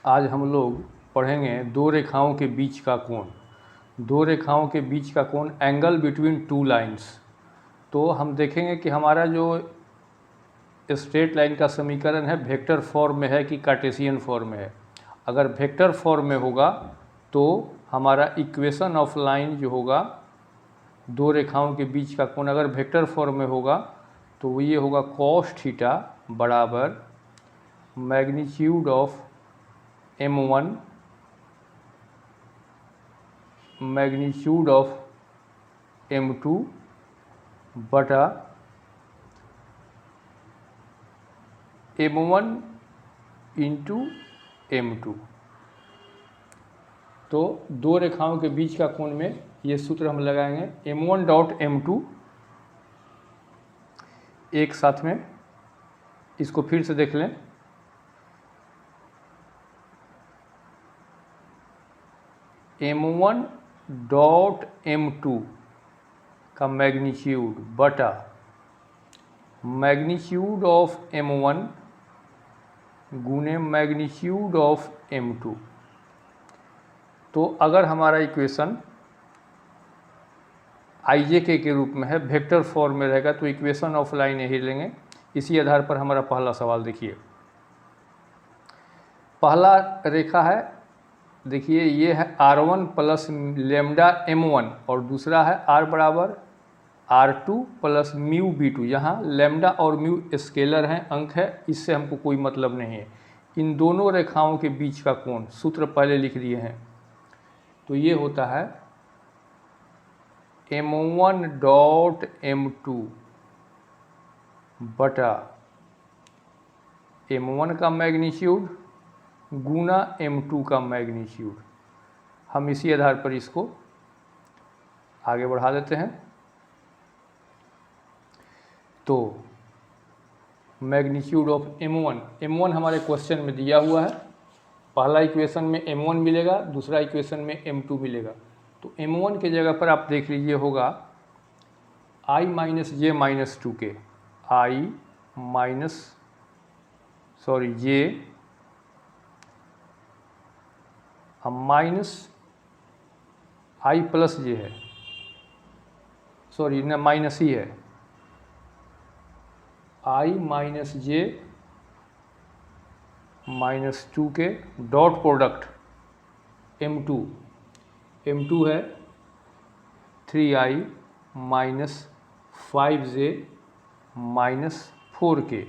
आज हम लोग पढ़ेंगे दो रेखाओं के बीच का कोण। दो रेखाओं के बीच का कोण, एंगल बिटवीन टू लाइंस। तो हम देखेंगे कि हमारा जो स्ट्रेट लाइन का समीकरण है वेक्टर फॉर्म में है कि कार्टेशियन फॉर्म में है। अगर वेक्टर फॉर्म में होगा तो हमारा इक्वेशन ऑफ लाइन जो होगा, दो रेखाओं के बीच का कोण अगर वेक्टर फॉर्म में होगा तो ये होगा cos थीटा बराबर magnitude of m1 magnitude of m2 बटा m1 इंटू m2। तो दो रेखाओं के बीच का कोण में ये सूत्र हम लगाएंगे m1 डॉट m2। एक साथ में इसको फिर से देख लें। m1 डॉट m2 का मैग्नीट्यूड बटा मैग्नीट्यूड ऑफ m1 गुने मैग्नीट्यूड ऑफ m2। तो अगर हमारा इक्वेशन IJK के रूप में है, वेक्टर फॉर्म में रहेगा, तो इक्वेशन ऑफ लाइन यही लेंगे। इसी आधार पर हमारा पहला सवाल देखिए। पहला रेखा है, देखिए ये है R1 प्लस लेमडा m1 और दूसरा है R बराबर R2 प्लस म्यू B2। यहाँ लेमडा और म्यू स्केलर हैं, अंक है, इससे हमको कोई मतलब नहीं है। इन दोनों रेखाओं के बीच का कोण सूत्र पहले लिख दिए हैं। तो ये होता है m1 डॉट m2 बटा m1 का मैग्नीट्यूड गुना m2 का मैग्नीट्यूड। हम इसी आधार पर इसको आगे बढ़ा देते हैं। तो मैग्नीट्यूड ऑफ m1 हमारे क्वेश्चन में दिया हुआ है। पहला इक्वेशन में m1 मिलेगा, दूसरा इक्वेशन में m2 मिलेगा। तो m1 के जगह पर आप देख लीजिए होगा i minus J minus 2k, J minus i plus J है, सॉरी न माइनस ही है, i minus J minus 2k dot product m2 है 3i minus 5j minus 4k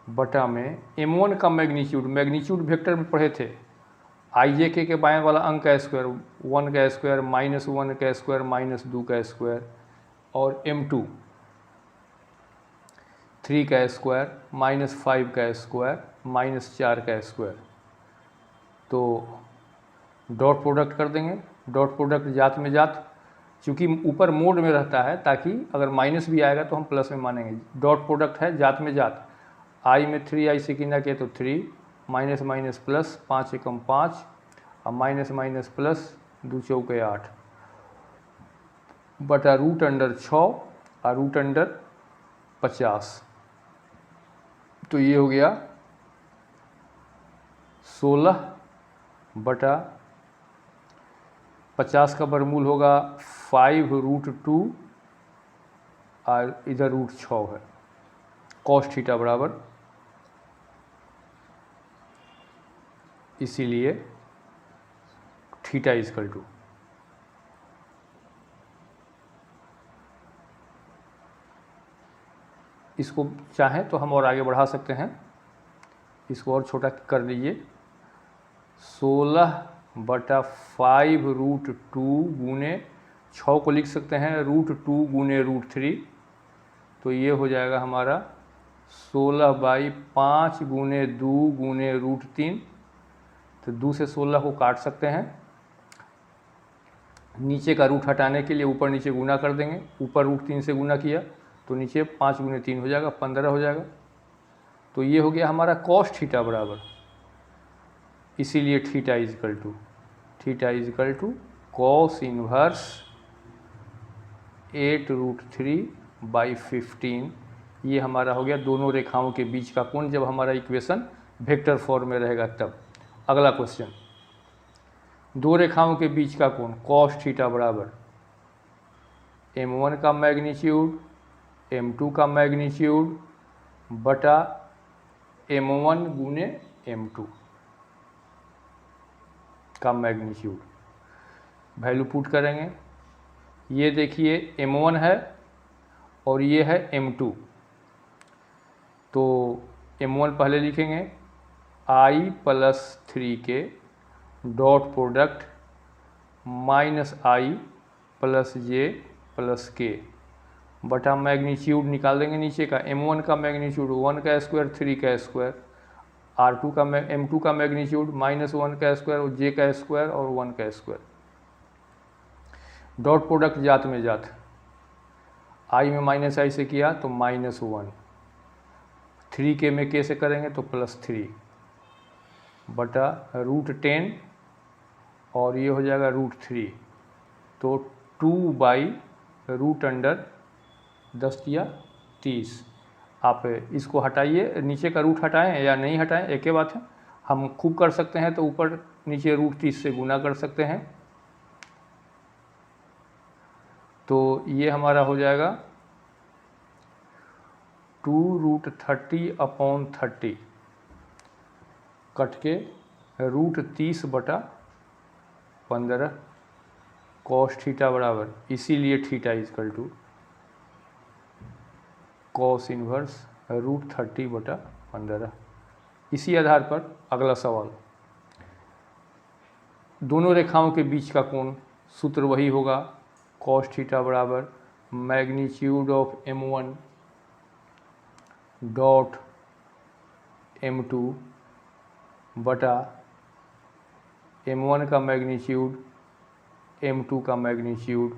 बटा में m1 का मैग्नीट्यूड वेक्टर में पढ़े थे, IJK के बाएं वाला अंक का स्क्वायर, 1 का स्क्वायर माइनस 1 का स्क्वायर माइनस 2 का स्क्वायर, और m2 3 का स्क्वायर माइनस 5 का स्क्वायर माइनस 4 का स्क्वायर। तो डॉट प्रोडक्ट कर देंगे। डॉट प्रोडक्ट जात में जात, चूँकि ऊपर मोड में रहता है ताकि अगर माइनस भी आएगा तो हम प्लस में मानेंगे। डॉट प्रोडक्ट है जात में जात, i में 3i से किना किया तो 3 माइनस माइनस प्लस 5 एकम 5 और माइनस माइनस प्लस 2 चौके 8 बटा रूट अंडर 6 और रूट अंडर 50। तो ये हो गया 16 बटा 50 का वर्गमूल होगा 5 रूट 2 और इधर रूट 6 है। cos थीटा बराबर, इसीलिए थीटा इजकल टू, इसको चाहें तो हम और आगे बढ़ा सकते हैं, इसको और छोटा कर लीजिए। 16 बटा 5 रूट 2 गुने 6 को लिख सकते हैं रूट 2 गुने रूट 3। तो ये हो जाएगा हमारा 16 बाई 5 गुने 2 गुने रूट 3। तो 2 से 16 को काट सकते हैं। नीचे का रूट हटाने के लिए ऊपर नीचे गुना कर देंगे। ऊपर रूट 3 से गुना किया तो नीचे 5 गुने 3 हो जाएगा, 15 हो जाएगा। तो ये हो गया हमारा cos थीटा बराबर, इसीलिए theta is equal to cos inverse 8 root 3 by 15। ये हमारा हो गया दोनों रेखाओं के बीच का कोण, जब हमारा इक्वेशन वेक्टर फॉर्म में रहेगा तब। अगला क्वेश्चन, दो रेखाओं के बीच का कोण कॉस थीटा बराबर m1 का मैग्नीट्यूड m2 का मैग्नीट्यूड बटा m1 गुने m2 का मैग्नीट्यूड। वैल्यू पुट करेंगे, ये देखिए m1 है और ये है m2, तो m1 पहले लिखेंगे i plus 3k dot product minus i plus j plus k बटा मैग्नीट्यूड निकाल देंगे नीचे का, m1 का मैग्नीट्यूड 1 का स्क्वायर 3 का स्क्वायर, r2 का m2 का मैग्नीट्यूड -1 का स्क्वायर और j का स्क्वायर और 1 का स्क्वायर। डॉट प्रोडक्ट जात में जात, i में माइनस i से किया तो -1, 3k में k से करेंगे तो +3 बटा √10 और ये हो जाएगा √3, तो 2/√10 आप इसको हटाइए, नीचे का रूट हटाएं या नहीं हटाएं एक ही बात है। हम खूब कर सकते हैं तो ऊपर नीचे √30 से गुना कर सकते हैं, तो ये हमारा हो जाएगा 2√30/30 कट के √30/15 कॉस थीटा बराबर, इसीलिए theta is equal to cos inverse √30/15। इसी आधार पर अगला सवाल, दोनों रेखाओं के बीच का कोण सूत्र वही होगा, कॉस थीटा बराबर magnitude of m1 dot m2 बटा m1 का मैग्नीट्यूड m2 का मैग्नीट्यूड।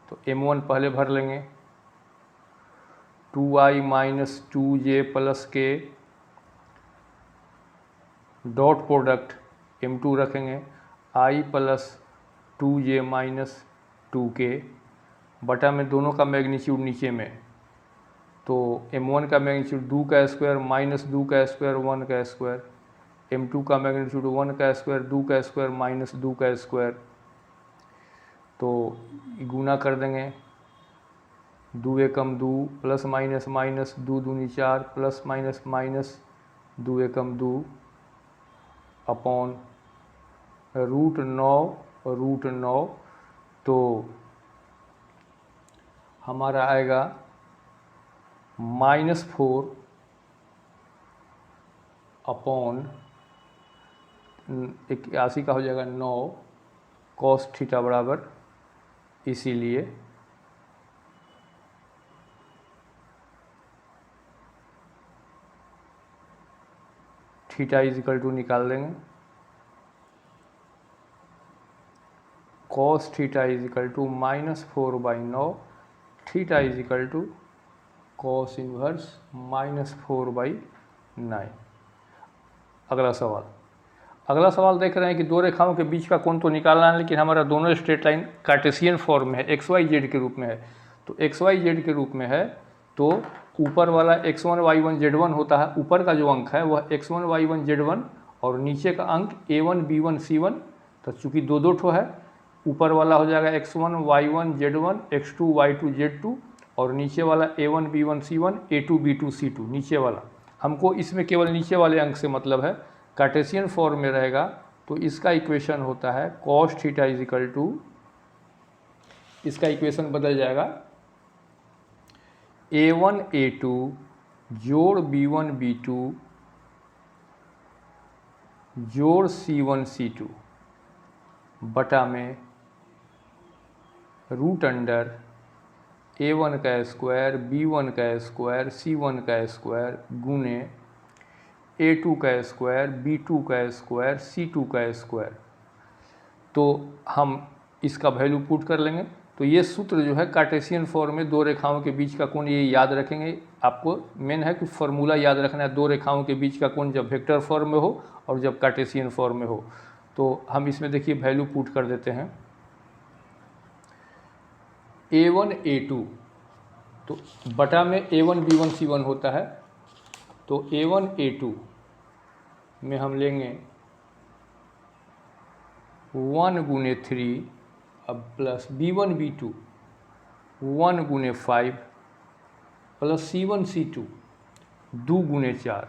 तो m1 पहले भर लेंगे 2i minus 2j plus k dot product m2 रखेंगे i plus 2j minus 2k बटा में दोनों का मैग्नीट्यूड नीचे में, तो m1 का मैग्नीट्यूड 2 का स्क्वायर माइनस 2 का स्क्वायर 1 का स्क्वायर, m2 का मैग्नीट्यूड 1 का स्क्वायर 2 का स्क्वायर माइनस 2 का स्क्वायर, तो गुना कर देंगे 2 एकम 2 प्लस माइनस माइनस 2 दूनी 4 प्लस माइनस माइनस 2 एकम 2 अपॉन √9, तो हमारा आएगा -4 अपॉन 81 का हो जाएगा 9 कॉस थीटा बराबर, इसीलिए थीटा इजिकल टू निकाल देंगे, cos theta is equal to -4/9, theta is equal to cos inverse -4/9। अगला सवाल देख रहे हैं कि दो रेखाओं के बीच का कोण तो निकालना है, लेकिन हमारा दोनों स्ट्रेट लाइन कार्टेशियन फॉर्म में है, XYZ के रूप में है। तो XYZ के रूप में है तो ऊपर वाला x1 y1 z1 होता है, ऊपर का जो अंक है वह x1 y1 z1 और नीचे का अंक a1 b1 c1, तो चूँकि दो ठो है, ऊपर वाला हो जाएगा x1 y1 z1 x2 y2 z2 और नीचे वाला a1 b1 c1 a2 b2 c2 नीचे वाला। हमको इसमें केवल नीचे वाले अंक से मतलब है, कार्टेशियन फॉर्म में रहेगा तो इसका इक्वेशन होता है कॉस थीटा इजिकल टू, इसका इक्वेशन बदल जाएगा a1 a2 जोड़ b1 b2 जोड़ c1 c2 बटा में √अंडर a1 का स्क्वायर b1 का स्क्वायर c1 का स्क्वायर गुने a2 का स्क्वायर b2 का स्क्वायर c2 का स्क्वायर। तो हम इसका वैल्यू पुट कर लेंगे, तो ये सूत्र जो है कार्टेशियन फॉर्म में दो रेखाओं के बीच का कोण, ये याद रखेंगे। आपको मेन है कि फॉर्मूला याद रखना है, दो रेखाओं के बीच का कोण जब वेक्टर फॉर्म में हो और जब कार्टेशियन फॉर्म में हो। तो हम इसमें देखिए वैल्यू पुट कर देते हैं a1 a2, तो बटा में a1 b1 c1 होता है, तो a1 a2 में हम लेंगे 1 गुने 3 अब प्लस B1 B2 1 गुने 5 प्लस C1 C2 2 गुने 4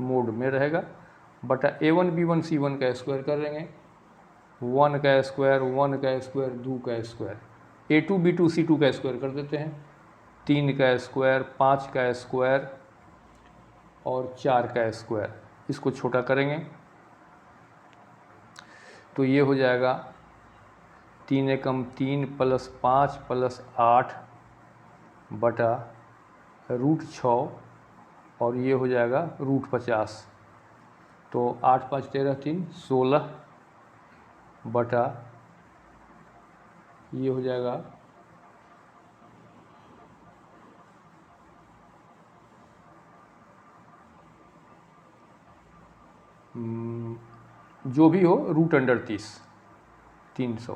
मोड में रहेगा बटा A1 B1 C1 का स्क्वायर कर लेंगे 1 का स्क्वायर 1 का स्क्वायर 2 का स्क्वायर A2 B2 C2 का स्क्वायर कर देते हैं 3 का स्क्वायर 5 का स्क्वायर और 4 का स्क्वायर, इसको छोटा करेंगे तो ये हो जाएगा 3 एकम 3 प्लस 5 प्लस 8 बटा √6 और ये हो जाएगा √50। तो 8 5 13 3 16 बटा ये हो जाएगा जो भी हो √30 300।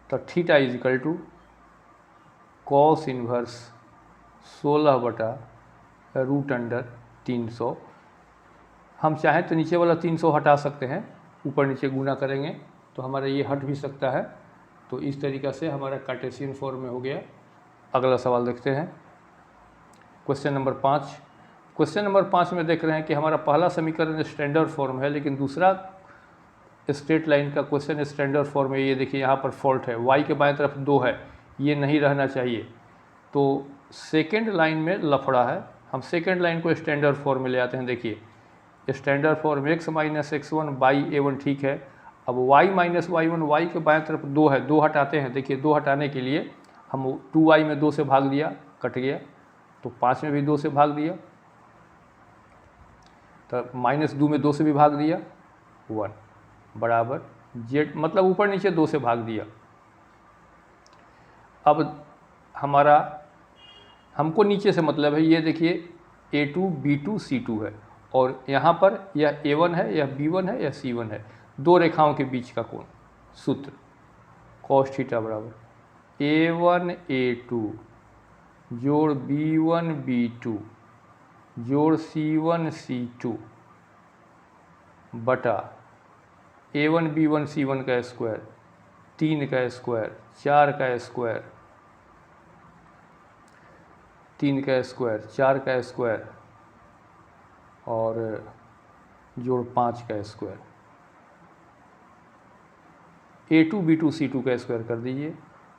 तो theta is equal to cos inverse 16 बटा √300। हम चाहें तो नीचे वाला 300 हटा सकते हैं, ऊपर नीचे गुना करेंगे तो हमारा ये हट भी सकता है। तो इस तरीक़ा से हमारा कार्टेशियन फॉर्म में हो गया। अगला सवाल देखते हैं, क्वेश्चन नंबर 5। क्वेश्चन नंबर 5 में देख रहे हैं कि हमारा पहला समीकरण स्टैंडर्ड फॉर्म है, लेकिन दूसरा स्ट्रेट लाइन का क्वेश्चन स्टैंडर्ड फॉर्म है। ये देखिए यहाँ पर फॉल्ट है, y के बाएं तरफ 2 है, ये नहीं रहना चाहिए। तो सेकेंड लाइन में लफड़ा है, हम सेकेंड लाइन को स्टैंडर्ड फॉर्म में ले आते हैं। देखिए standard form x minus x1 by a1 ठीक है। अब y माइनस y1 y के बाएं तरफ 2 है, 2 हटाते हैं। देखिए 2 हटाने के लिए हम 2y में 2 से भाग दिया, कट गया, तो 5 में भी 2 से भाग दिया, तो -2 में 2 से भी भाग दिया 1 बराबर z, मतलब ऊपर नीचे 2 से भाग दिया। अब हमारा हमको नीचे से मतलब है, ये देखिए A2 B2 C2 है और यहाँ पर यह A1 है, यह B1 है, यह C1 है। दो रेखाओं के बीच का कोण, सूत्र cos थीटा बराबर A1 A2 जोड़ B1 B2 जोड़ C1 C2 बटा A1 B1 C1 का स्क्वायर 3 का स्क्वायर 4 का स्क्वायर 3 का स्क्वायर 4 का स्क्वायर और जोड़ 5 का स्क्वायर। A2 B2 C2 का स्क्वायर कर दीजिए,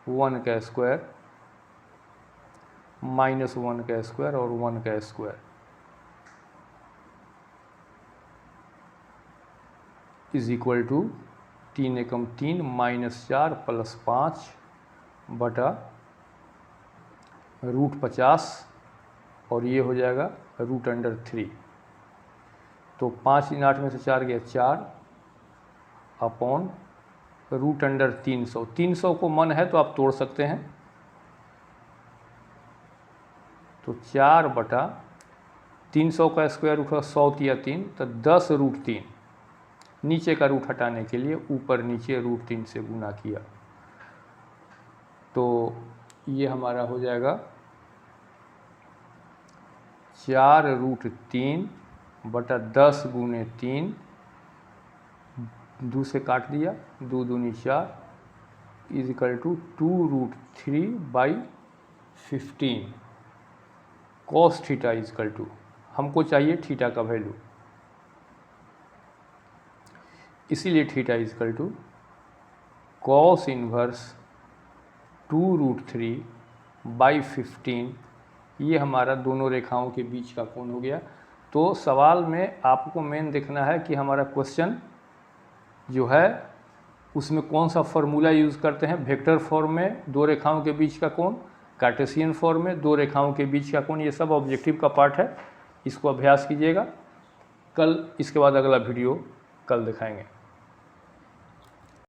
1 का स्क्वायर -1 का स्क्वायर और 1 का square is equal to 3 Ekam 3 -4 plus 5 बटा √50 और ये हो जाएगा √3। तो 5 इन 8 में से 4 गया 4 अपॉन √300। 300 को मन है तो आप तोड़ सकते हैं, तो 4 बटा 300 का स्क्वायर रूट 100 या 3, तो 10 √3। नीचे का रूट हटाने के लिए ऊपर नीचे √3 से गुना किया, तो ये हमारा हो जाएगा 4 √3 बटा 10 गुने 3, 2 से काट दिया, 2 दूनी 4 is equal to 2√3/15। Cos theta is equal to, हमको चाहिए थीटा का वैल्यू, इसीलिए theta is equal to cos inverse 2√3/15। ये हमारा दोनों रेखाओं के बीच का कोण हो गया। तो सवाल में आपको मेन देखना है कि हमारा क्वेश्चन जो है उसमें कौन सा फॉर्मूला यूज़ करते हैं। वेक्टर फॉर्म में दो रेखाओं के बीच का कोण, कार्टेशियन फॉर्म में दो रेखाओं के बीच का कोण, ये सब ऑब्जेक्टिव का पार्ट है। इसको अभ्यास कीजिएगा। कल इसके बाद अगला वीडियो कल दिखाएंगे।